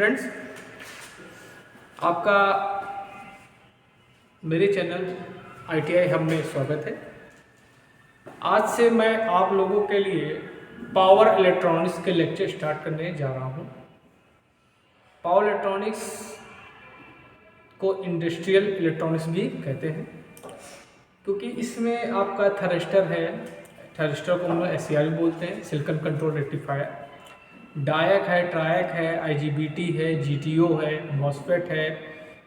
Friends, आपका मेरे channel ITI hub में स्वागत है। आज से मैं आप लोगों के लिए पावर इलेक्ट्रॉनिक्स के लेक्चर स्टार्ट करने जा रहा हूं। पावर इलेक्ट्रॉनिक्स को इंडस्ट्रियल इलेक्ट्रॉनिक्स भी कहते हैं, क्योंकि इसमें आपका थर्स्टर है, थर्स्टर को हम लोग SCR भी बोलते हैं, सिलिकॉन कंट्रोल रेक्टिफायर, डायक है, ट्रायक है, IGBT है, GTO है, मॉसफेट है,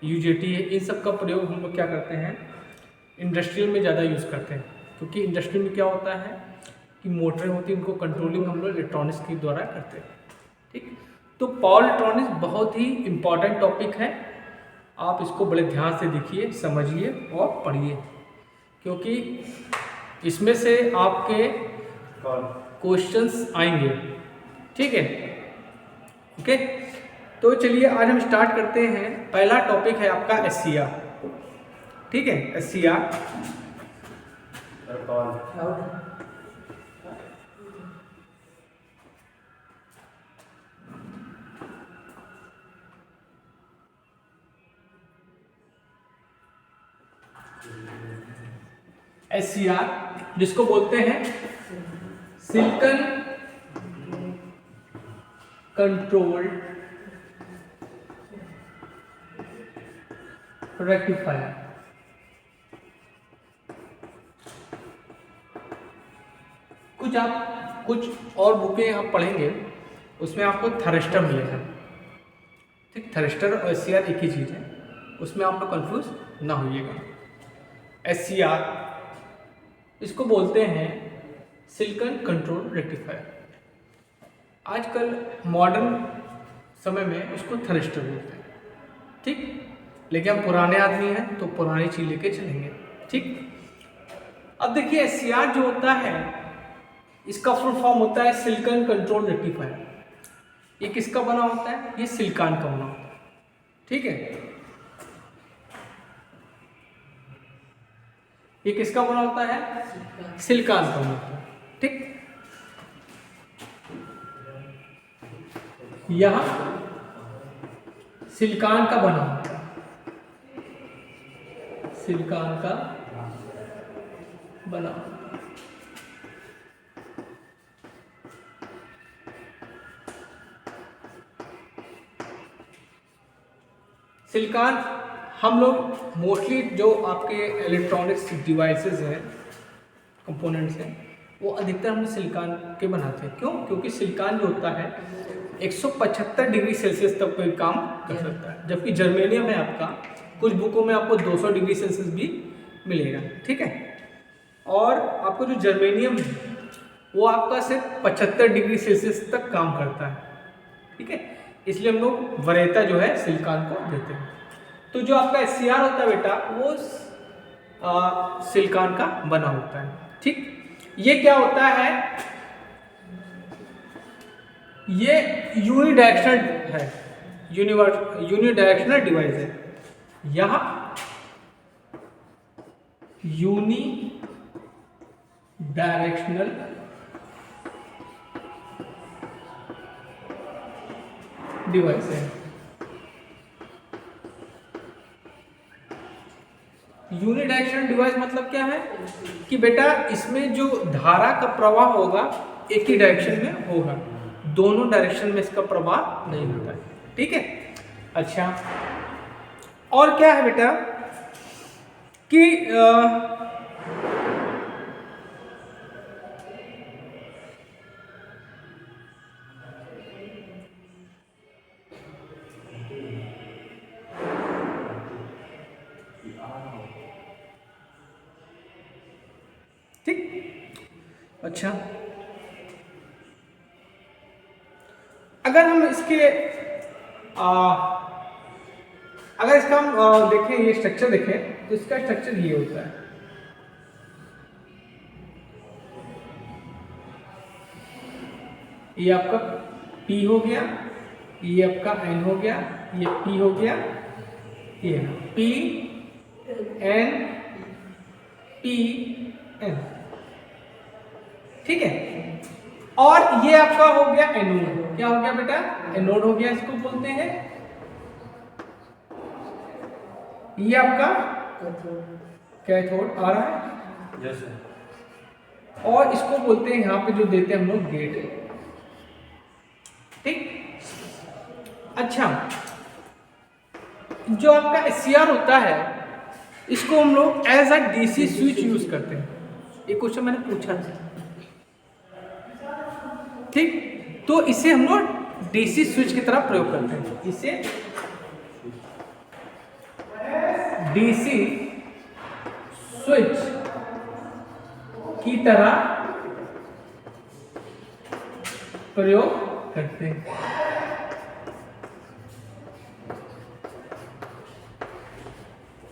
UJT है। इन सब का प्रयोग हम लोग क्या करते हैं, इंडस्ट्रियल में ज़्यादा यूज़ करते हैं, क्योंकि इंडस्ट्री में क्या होता है कि मोटरें होती हैं, उनको कंट्रोलिंग हम लोग इलेक्ट्रॉनिक्स के द्वारा करते हैं। ठीक, तो पावर इलेक्ट्रॉनिक्स बहुत ही इम्पॉर्टेंट टॉपिक है। आप इसको बड़े ध्यान से देखिए, समझिए और पढ़िए, क्योंकि इसमें से आपके क्वेश्चंस आएंगे। ठीक है, ओके। तो चलिए आज हम स्टार्ट करते हैं। पहला टॉपिक है आपका SCR। ठीक है, SCR जिसको बोलते हैं सिलिकॉन कंट्रोल रेक्टिफायर। कुछ और बुकें आप पढ़ेंगे, उसमें आपको थर्स्टर मिलेगा। ठीक, थर्स्टर और SCR एक ही चीज़ है, उसमें आप लोग कंफ्यूज ना होइएगा। SCR इसको बोलते हैं सिलिकॉन कंट्रोल रेक्टिफायर। आजकल मॉडर्न समय में इसको थर्स्टर बोलते हैं। ठीक, लेकिन हम पुराने आदमी हैं तो पुरानी चीज़ लेके चलेंगे। ठीक, अब देखिए SCR जो होता है, इसका फुल फॉर्म होता है सिलिकॉन कंट्रोल रेक्टिफायर। ये किसका बना होता है? ये सिलिकॉन का बना होता है। ठीक है, ये किसका बना होता है? सिलिकॉन का बना होता है। ठीक, यह सिलिकॉन का बना होता है, सिलिकॉन का बना। सिलिकॉन हम लोग मोस्टली जो आपके इलेक्ट्रॉनिक्स डिवाइसेस हैं, कंपोनेंट्स हैं, वो अधिकतर हम सिलिकॉन के बनाते हैं। क्यों? क्योंकि सिलिकॉन जो होता है 175 डिग्री सेल्सियस तक कोई काम कर सकता है, जबकि जर्मेनियम है आपका, कुछ बुकों में आपको 200 डिग्री सेल्सियस भी मिलेगा। ठीक है, और आपको जो जर्मेनियम है वो आपका सिर्फ 75 डिग्री सेल्सियस तक काम करता है। ठीक है, इसलिए हम लोग वरीयता जो है सिलिकॉन को देते हैं। तो जो आपका SCR होता है बेटा, वो सिलिकॉन का बना होता है। ठीक, ये क्या होता है? ये यूनिडायरेक्शनल है, यूनिडायरेक्शनल डिवाइस है। यह यूनिडायरेक्शनल डिवाइस है। यूनिडायरेक्शनल डिवाइस मतलब क्या है कि बेटा इसमें जो धारा का प्रवाह होगा एक ही डायरेक्शन में होगा, दोनों डायरेक्शन में इसका प्रवाह नहीं होता है। ठीक है, अच्छा, और क्या है बेटा कि ठीक, अच्छा, अगर हम इसके अगर इसका हम देखें, ये स्ट्रक्चर देखें, तो इसका स्ट्रक्चर ये होता है। ये आपका P हो गया, ये आपका N हो गया, ये P हो गया, ये P N P N। ठीक है, और ये आपका हो गया एनोड। क्या हो गया बेटा? एनोड हो गया, इसको बोलते हैं। ये आपका कैथोड आ रहा है। Yes sir. और इसको बोलते हैं यहाँ पे जो देते हैं हम लोग गेट। ठीक। अच्छा, जो आपका एससीआर होता है इसको हम लोग as a DC switch use करते हैं। ये क्वेश्चन मैंने पूछा था। ठीक, तो इसे हम लोग डीसी स्विच की तरह प्रयोग करते हैं। इसे डीसी स्विच की तरह प्रयोग करते हैं।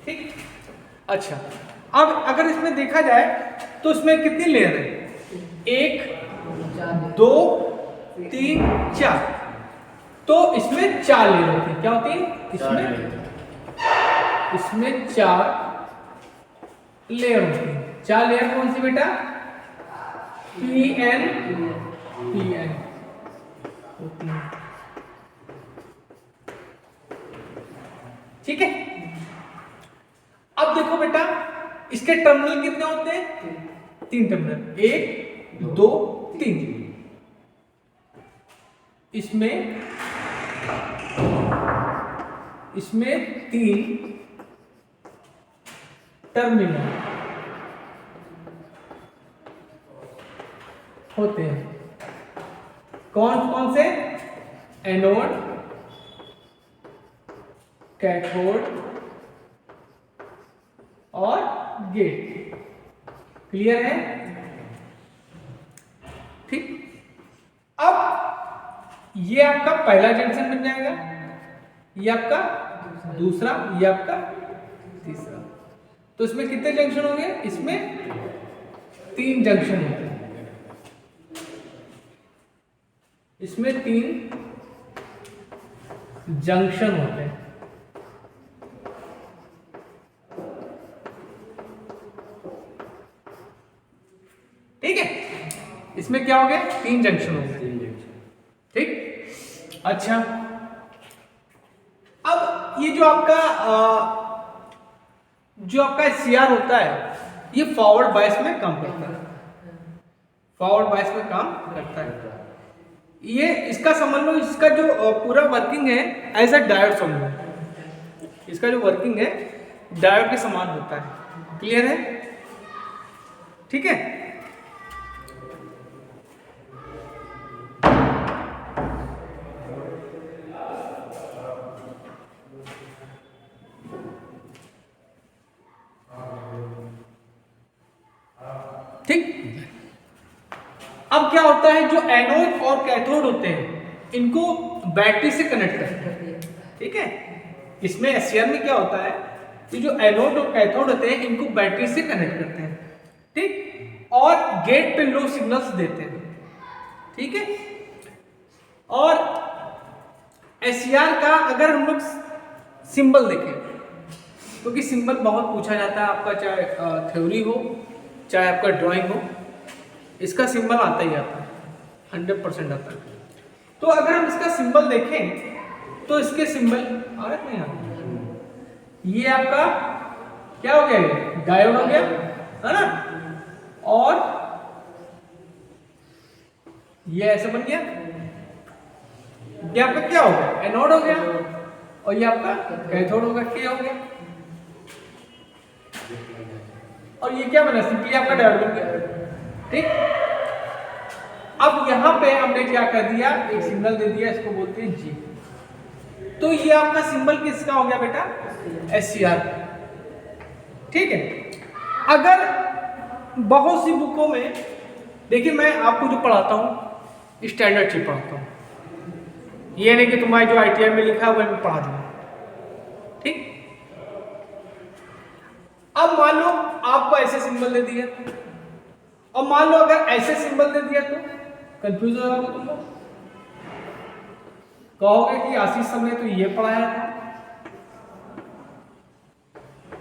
ठीक। अच्छा, अब अगर इसमें देखा जाए तो इसमें कितनी लेयर है? 1 2 3 4। तो इसमें 4 लेयर होती है। क्या होती है? इसमें 4 लेयर होती है। 4 लेयर कौन सी बेटा? पीएन पीएन होती है। ठीक है। अब देखो बेटा, इसके टर्मिनल कितने होते हैं? 3 टर्मिनल, 1 2 3। इसमें 3 टर्मिनल होते हैं। कौन कौन से? एनोड, कैथोड और गेट। क्लियर है? ठीक। अब ये आपका पहला जंक्शन बन जाएगा, ये आपका दूसरा, ये आपका तीसरा। तो इसमें कितने जंक्शन होंगे? इसमें 3 जंक्शन होते हैं। इसमें 3 जंक्शन होते हैं। ठीक है, इसमें क्या हो गया? 3 जंक्शन हो गए। ठीक। अच्छा, अब ये जो आपका सीआर होता है ये फॉरवर्ड बायस में काम करता है। फॉरवर्ड बायस में काम करता है। ये इसका समझ लो, इसका जो पूरा वर्किंग है एज अ डायोड समझ लो। इसका जो वर्किंग है डायोड के समान होता है। क्लियर है? ठीक है। ठीक। अब क्या होता है, जो एनोड और कैथोड होते हैं इनको बैटरी से कनेक्ट करते हैं। ठीक है। इसमें एससीआर में क्या होता है कि जो एनोड और कैथोड होते हैं इनको बैटरी से कनेक्ट करते हैं। ठीक। और गेट पे लो सिग्नल्स देते हैं। ठीक है। और एससीआर का अगर हम लोग सिंबल देखें, क्योंकि सिंबल बहुत पूछा जाता है आपका, चाहे थ्योरी हो चाहे आपका ड्राइंग हो, इसका सिंबल आता ही आता है, 100% आता है। तो अगर हम इसका सिंबल देखें तो इसके सिंबल आ रहे नहीं आते। ये आपका क्या हो गया? ये डायोड हो गया, है ना? और ये ऐसे बन गया। ये आपका क्या हो गया? एनोड हो गया। और ये आपका कैथोड होगा, क्या हो गया? और ये क्या बना? सिंपली आपका डायोड बन गया। ठीक। अब यहां पे हमने क्या कर दिया? एक सिग्नल दे दिया, इसको बोलते हैं जी। तो ये आपका सिंबल किसका हो गया बेटा? एससीआर। ठीक है। अगर बहुत सी बुकों में देखिए, मैं आपको जो पढ़ाता हूं स्टैंडर्ड चीज पढ़ाता हूं, ये नहीं कि तुम्हारे जो आईटीआई में लिखा है वह मैं पढ़ा दूंगा। ठीक। अब मान लो आपको ऐसे सिंबल दे दिया, और मान लो अगर ऐसे सिंबल दे दिया तो कंफ्यूज हो जाओगे तुम लोग। कहोगे कि आशीष सर ने तो ये पढ़ाया था।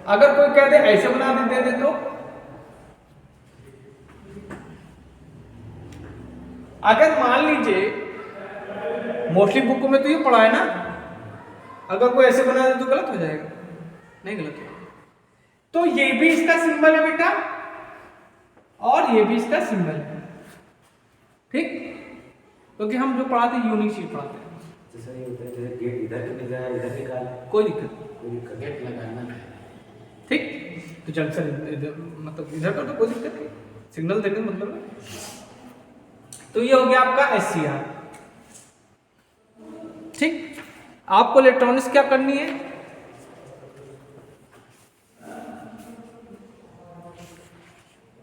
अगर कोई कह दे ऐसे बना दे तो अगर मान लीजिए मोस्टली बुक में तो ये पढ़ा है ना, अगर कोई ऐसे बना दे तो गलत हो जाएगा, नहीं गलत होगा। तो ये भी इसका सिंबल है बेटा और ये भी इसका सिंबल है, ठीक, क्योंकि हम जो पढ़ाते हैं यूनिक चीज पढ़ाते हैं। जैसे ये होता है जैसे गेट इधर निकाला इधर निकाला, कोई दिक्कत नहीं, कोई दिक्कत गेट लगाना है। ठीक। तो जंक्शन इधर मतलब इधर का तो कोई दिक्कत नहीं, सिग्नल देने का मतलब है। तो ये हो गया आपका SCR, ठीक। आपको इलेक्ट्रॉनिक्स क्या करनी है,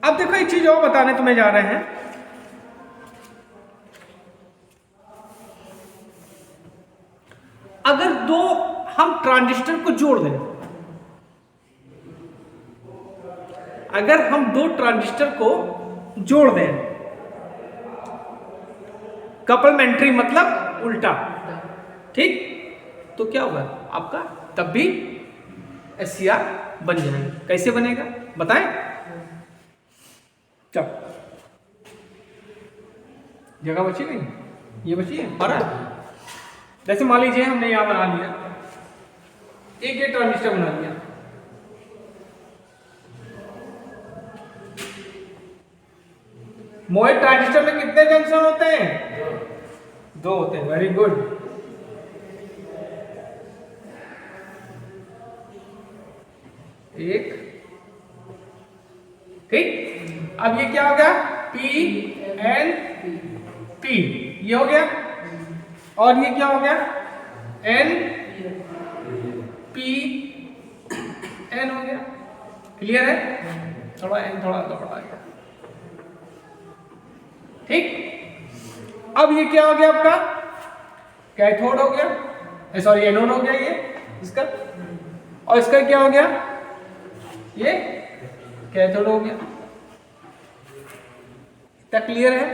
अब देखो एक चीज और बताने तुम्हें जा रहे हैं। अगर दो हम ट्रांजिस्टर को जोड़ दें, अगर हम दो ट्रांजिस्टर को जोड़ दें, कपलमेंट्री मतलब उल्टा, ठीक, तो क्या होगा आपका, तब भी SCR बन जाएगा। कैसे बनेगा बताएं, चल जगह बची नहीं, ये बची है और जैसे मान लीजिए हमने यहां बना लिया एक ये ट्रांजिस्टर बना लिया, मोए ट्रांजिस्टर में कितने जंक्शन होते हैं, दो होते हैं, वेरी गुड। एक, ठीक। अब ये क्या हो गया, PNP, ये हो गया, और ये क्या हो गया, NPN हो गया। क्लियर है, थोड़ा N थोड़ा बड़ा है, ठीक। अब ये क्या हो गया आपका, कैथोड हो गया, सॉरी एनोड हो गया ये इसका, और इसका क्या हो गया, ये कैथोड हो गया। इतना क्लियर है।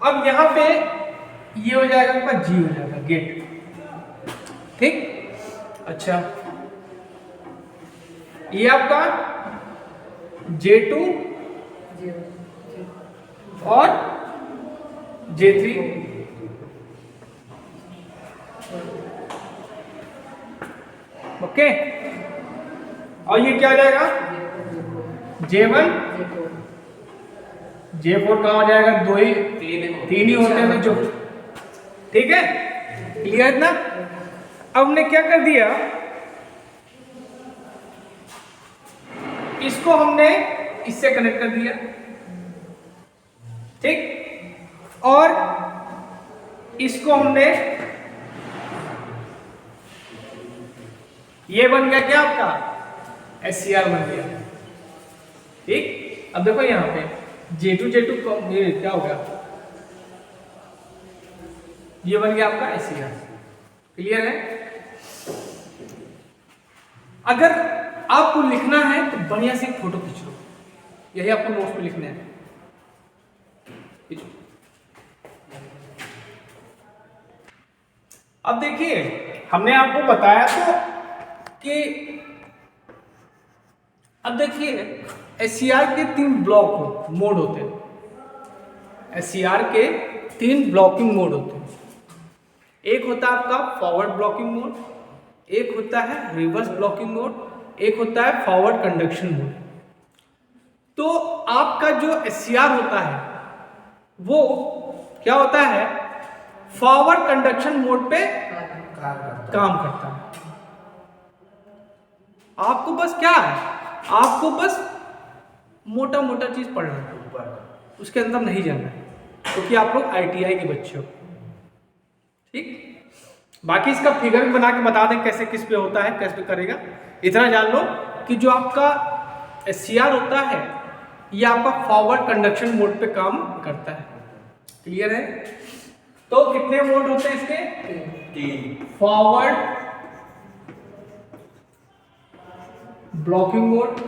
अब यहां पे ये हो जाएगा आपका G हो जाएगा, गेट, ठीक। अच्छा, ये आपका J2 और J3, ओके। और ये क्या हो जाएगा, J1 J4 कहाँ हो जाएगा, दो ही तीन ही होते हैं जो, ठीक है, क्लियर ना। अब हमने क्या कर दिया, इसको हमने इससे कनेक्ट कर दिया, ठीक, और इसको हमने, ये बन गया क्या आपका, SCR बन गया, ठीक। अब देखो यहां पे J2 ये क्या हो गया, ये बन गया आपका SCR, क्लियर है। अगर आपको लिखना है तो बढ़िया से फोटो खींच लो, यही आपको नोट्स में लिखना है, खींचो। अब देखिए हमने आपको बताया तो कि, अब देखिए SCR के 3 ब्लॉक मोड होते हैं, SCR के 3 ब्लॉकिंग मोड होते हैं। एक होता है आपका फॉरवर्ड ब्लॉकिंग मोड, एक होता है रिवर्स ब्लॉकिंग मोड, एक होता है फॉरवर्ड कंडक्शन मोड। तो आपका जो SCR होता है वो क्या होता है, फॉरवर्ड कंडक्शन मोड पे काम करता है। आपको बस क्या है, आपको बस मोटा मोटा चीज पढ़ना है, उसके अंदर नहीं जाना है, क्योंकि आप लोग ITI के बच्चे हो, ठीक। बाकी इसका फिगर भी बना के बता दें कैसे किस पे होता है, कैसे करेगा। इतना जान लो कि जो आपका SCR होता है ये आपका फॉरवर्ड कंडक्शन मोड पे काम करता है, क्लियर है। तो कितने मोड होते हैं इसके, 3, फॉरवर्ड ब्लॉकिंग मोड,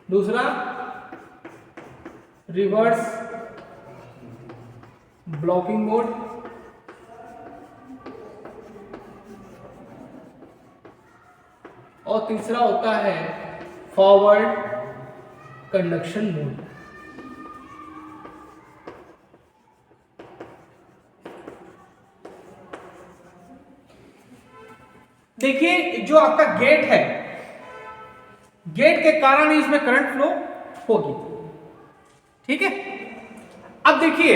दूसरा रिवर्स ब्लॉकिंग मोड, और तीसरा होता है फॉरवर्ड कंडक्शन मोड। देखिए जो आपका गेट है, गेट के कारण ही इसमें करंट फ्लो होगी, ठीक है। अब देखिए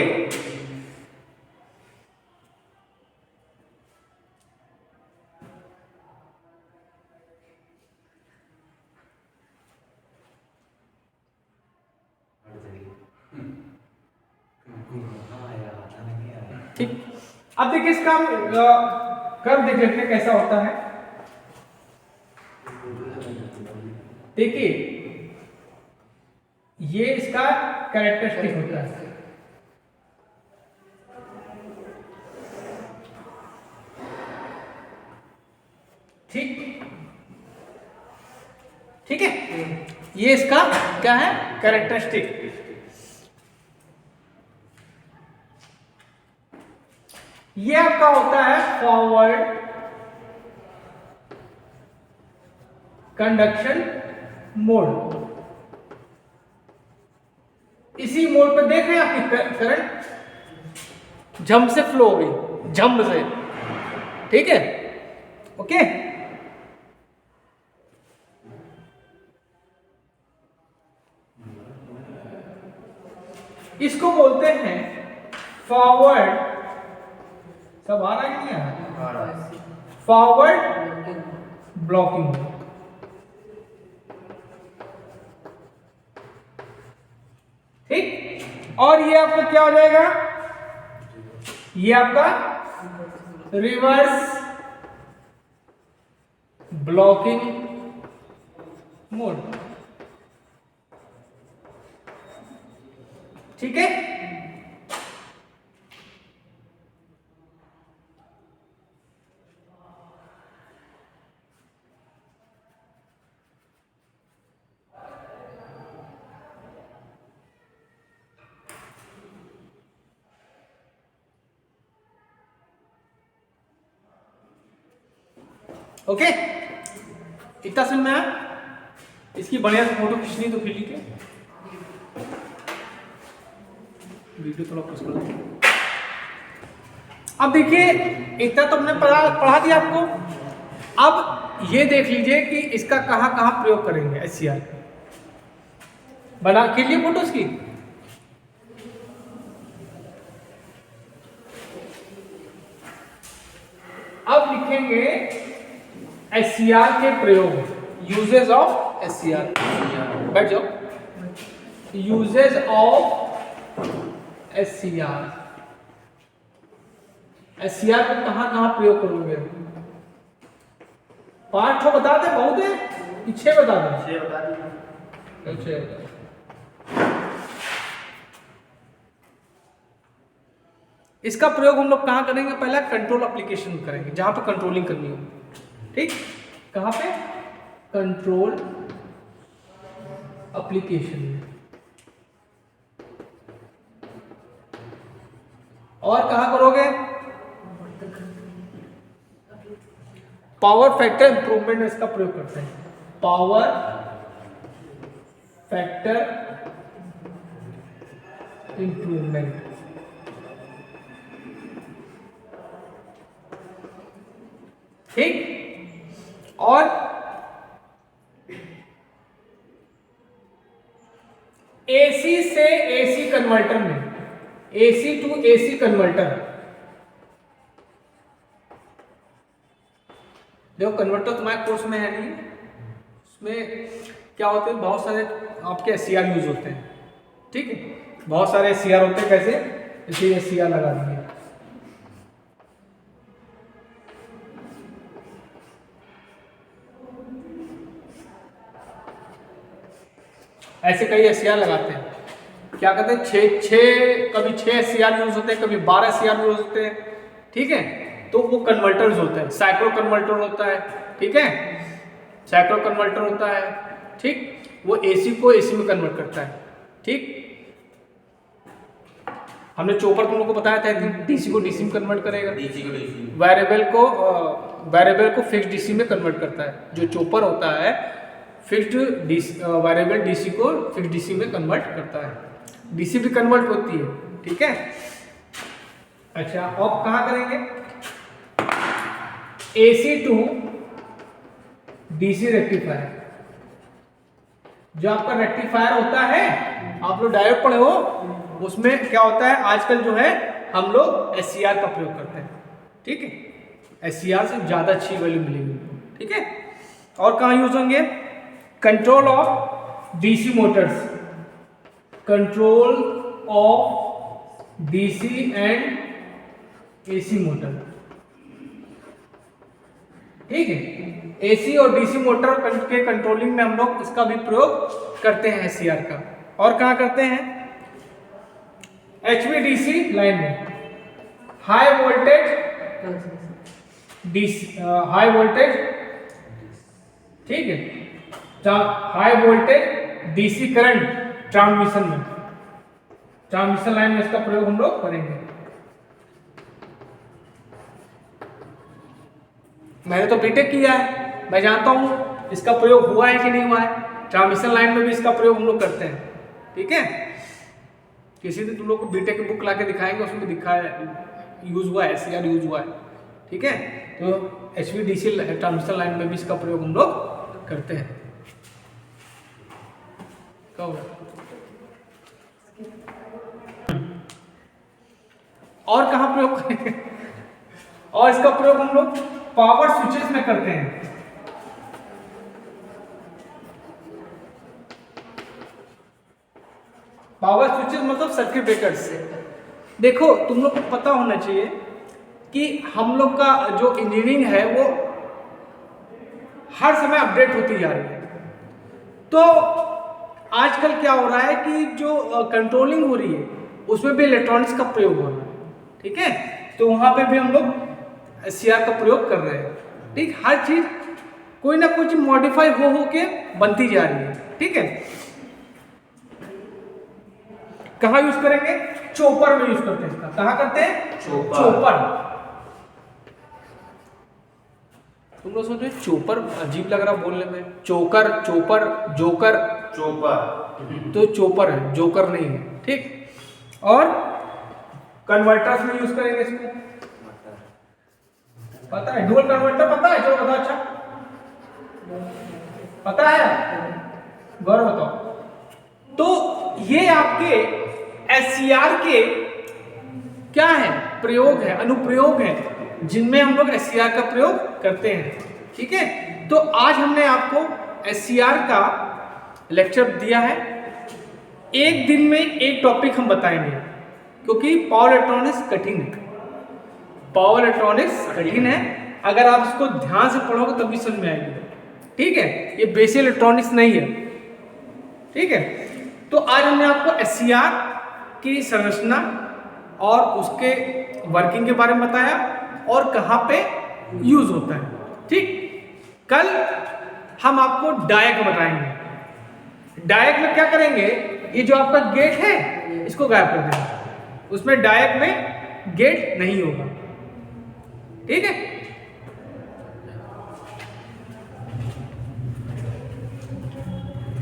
ठीक, अब देखिए इसका कर्व देख लेते हैं कैसा होता है। देखिए ये इसका कैरेक्टरिस्टिक होता है, ठीक ठीक है। ये इसका क्या है, कैरेक्टरिस्टिक। ये आपका होता है फॉरवर्ड कंडक्शन मोड। इसी मोड पे देख रहे हैं आपकी करंट झम से फ्लो हो गई, झम से, ठीक है, ओके। इसको बोलते हैं फॉरवर्ड, सब आ रहा है कि नहीं आ रहा है, फॉरवर्ड ब्लॉकिंग। ठीक, और ये आपका क्या हो जाएगा, ये आपका रिवर्स ब्लॉकिंग मोड, ठीक है। ओके, इतना समझ में आया। इसकी बढ़िया से फोटो खींचनी तो खींच लीजिए, वीडियो थोड़ा पुश कर दो। अब देखिए इतना तो हमने पढ़ा दिया आपको। अब ये देख लीजिए कि इसका कहां कहां प्रयोग करेंगे। एचसीआर बना के लिए फोटोज की, अब लिखेंगे एचसीआर के प्रयोग, यूजेज ऑफ एचसीआर। बैठ जाओ, यूजेज ऑफ एचसीआर। एचसीआर को कहां कहां प्रयोग करोगे, 5 बता दे, बहुत है, 6 बता दे, 6 बता दीजिए, 6 बता। इसका प्रयोग हम लोग कहां करेंगे, पहला कंट्रोल एप्लीकेशन करेंगे, जहां पे कंट्रोलिंग करनी हो, ठीक। कहां पे, कंट्रोल एप्लीकेशन में। और कहां करोगे, पावर फैक्टर इंप्रूवमेंट में इसका प्रयोग करते हैं। पावर फैक्टर इंप्रूवमेंट, ठीक। और एसी से एसी कन्वर्टर में, एसी टू एसी कन्वर्टर, देखो कन्वर्टर तुम्हारे कोर्स में है नहीं, उसमें क्या होते हैं, बहुत सारे आपके एचसीआर यूज होते हैं, ठीक है, बहुत सारे एचसीआर होते हैं। कैसे, इसे एचसीआर लगा दिए, ऐसे कई एचसीआर लगाते हैं। क्या कहते हैं, कभी 6 एचसीआर यूज होते हैं, कभी 12 एचसीआर यूज होते हैं, ठीक है। तो वो कन्वर्टर्स होते हैं, साइक्रो कन्वर्टर होता है, ठीक है, साइक्रो कन्वर्टर होता है, ठीक। वो एसी को एसी में कन्वर्ट करता है, ठीक। हमने चोपर तुम लोग को बताया था, डीसी को डीसी में कन्वर्ट करेगा, डीसी को डीसी, वेरिएबल को वेरिएबल को फिक्स डीसी में कन्वर्ट करता है। जो चॉपर होता है फिक्स्ड वेरिएबल डीसी को फिक्स डीसी में कन्वर्ट करता है। डीसी भी कन्वर्ट होती है, ठीक है। अच्छा, अब कहाँ करेंगे? AC to DC rectifier. जो आपका रेक्टिफायर होता है, आप लोग डायोड पढ़े हो, उसमें क्या होता है आजकल जो है हम लोग एससीआर का प्रयोग करते हैं, ठीक है। एससीआर से ज़्यादा अच्छी वैल्यू मिलेगी, ठीक है। और कहाँ यूज होंगे? Control of DC Motors, control of DC and AC motor, ठीक है। एसी और डीसी मोटर के कंट्रोलिंग में हम लोग इसका भी प्रयोग करते हैं एससीआर का। और कहाँ करते हैं? एचवीडीसी लाइन में, high voltage DC, high voltage, ठीक है, high voltage DC current transmission में, ट्रांसमिशन लाइन में इसका प्रयोग हम लोग करेंगे। मैंने तो बीटेक किया है, मैं जानता हूं इसका प्रयोग हुआ है कि नहीं हुआ है। ट्रांसमिशन लाइन में भी इसका प्रयोग हम लोग करते हैं, ठीक है। किसी दिन तुम लोग को बीटेक की बुक ला के दिखाएंगे, उसमें दिखा है यूज हुआ है, एससीआर यूज हुआ है, ठीक है। तो एचवीडीसी ट्रांसमिशन लाइन में भी इसका प्रयोग हम लोग करते हैं। और कहाँ प्रयोग करेंगे? और इसका प्रयोग हम लोग पावर स्विचेस में करते हैं। पावर स्विचेस मतलब सर्किट ब्रेकर्स से। देखो, तुम लोग को पता होना चाहिए कि हम लोग का जो इंजीनियरिंग है वो हर समय अपडेट होती जा रही है। तो आजकल क्या हो रहा है कि जो कंट्रोलिंग हो रही है उसमें भी इलेक्ट्रॉनिक्स का प्रयोग हो रहा है, ठीक है। तो वहां पे भी हम लोग एससीआर का प्रयोग कर रहे हैं, ठीक। हर चीज कोई ना कोई मॉडिफाई हो के बनती जा रही है, ठीक है। कहाँ यूज करेंगे? चॉपर में यूज करते हैं इसका। कहाँ करते हैं? चॉपर। तुम लोग सोचो चॉपर अजीब लग रहा बोलने में। चोकर, चॉपर, जोकर, चॉपर, तो चॉपर है, जोकर नहीं है, ठीक। और कन्वर्टर्स में यूज करेंगे इसको, पता है? डुअल कन्वर्टर पता है? चलो बताओ। अच्छा, पता है? गौरव बताओ। तो ये आपके एससीआर के क्या है? प्रयोग है, अनुप्रयोग है, जिनमें हम लोग एससीआर का प्रयोग करते हैं, ठीक है। तो आज हमने आपको एससीआर का लेक्चर दिया है। एक दिन में एक टॉपिक हम बताएंगे, क्योंकि पावर इलेक्ट्रॉनिक्स कठिन है। पावर इलेक्ट्रॉनिक्स कठिन है, अगर आप इसको ध्यान से पढ़ोगे तभी समझ में आएगी, ठीक है। ये बेसिक इलेक्ट्रॉनिक्स नहीं है, ठीक है। तो आज हमने आपको एससीआर की संरचना और उसके वर्किंग के बारे में बताया और कहाँ पे यूज होता है, ठीक। कल हम आपको डायक बताएंगे। डायक में क्या करेंगे? ये जो आपका गेट है इसको गायब कर देंगे, उसमें डायक में गेट नहीं होगा, ठीक है।